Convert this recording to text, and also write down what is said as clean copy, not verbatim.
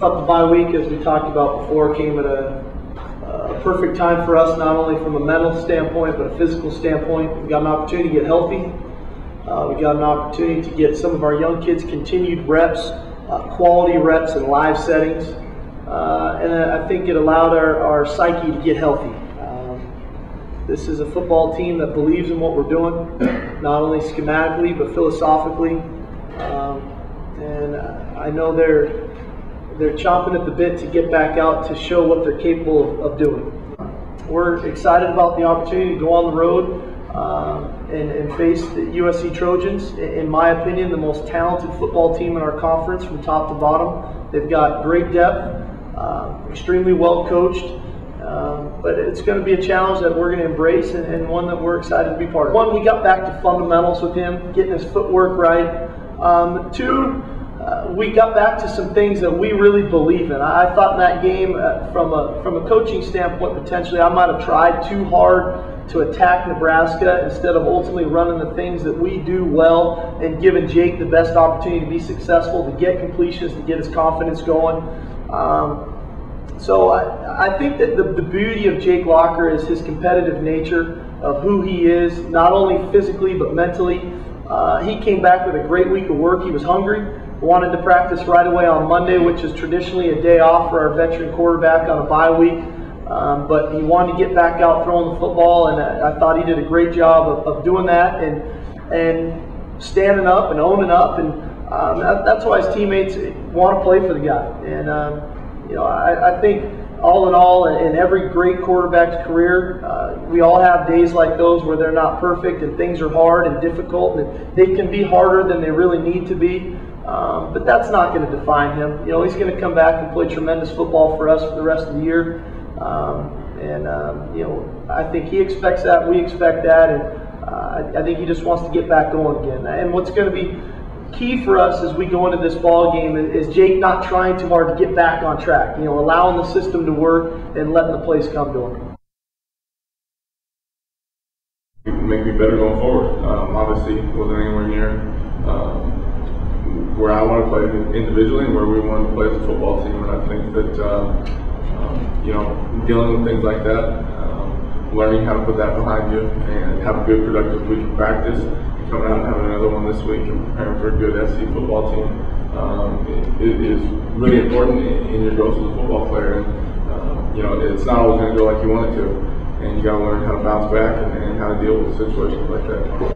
thought the bye week, as we talked about before, came at a perfect time for us, not only from a mental standpoint, but a physical standpoint. We got an opportunity to get healthy. We got an opportunity to get some of our young kids continued reps, quality reps in live settings. And I think it allowed our psyche to get healthy. This is a football team that believes in what we're doing, not only schematically, but philosophically. And I know they're chomping at the bit to get back out to show what they're capable of doing. We're excited about the opportunity to go on the road and face the USC Trojans. In my opinion, the most talented football team in our conference from top to bottom. They've got great depth, extremely well coached, but it's going to be a challenge that we're going to embrace and one that we're excited to be part of. One, we got back to fundamentals with him, getting his footwork right. Two, we got back to some things that we really believe in. I thought in that game, from a coaching standpoint, potentially I might have tried too hard to attack Nebraska instead of ultimately running the things that we do well and giving Jake the best opportunity to be successful, to get completions, to get his confidence going. So I think that the beauty of Jake Locker is his competitive nature of who he is, not only physically but mentally. He came back with a great week of work. He was hungry. Wanted to practice right away on Monday, which is traditionally a day off for our veteran quarterback on a bye week. But he wanted to get back out throwing the football, and I thought he did a great job of doing that and standing up and owning up. And that's why his teammates want to play for the guy. And I think all in all, in every great quarterback's career, we all have days like those where they're not perfect and things are hard and difficult, and they can be harder than they really need to be. But that's not going to define him. He's going to come back and play tremendous football for us for the rest of the year. I think he expects that. We expect that. And I think he just wants to get back going again. And what's going to be key for us as we go into this ball game is Jake not trying too hard to get back on track. Allowing the system to work and letting the plays come to him. It will make me better going forward. Obviously, wasn't anywhere near where I want to play individually and where we want to play as a football team. And I think that dealing with things like that, learning how to put that behind you and have a good productive week of practice, and coming out and having another one this week and preparing for a good SC football team is really important in your growth as a football player. And it's not always going to go like you want it to, and you got to learn how to bounce back and how to deal with situations like that.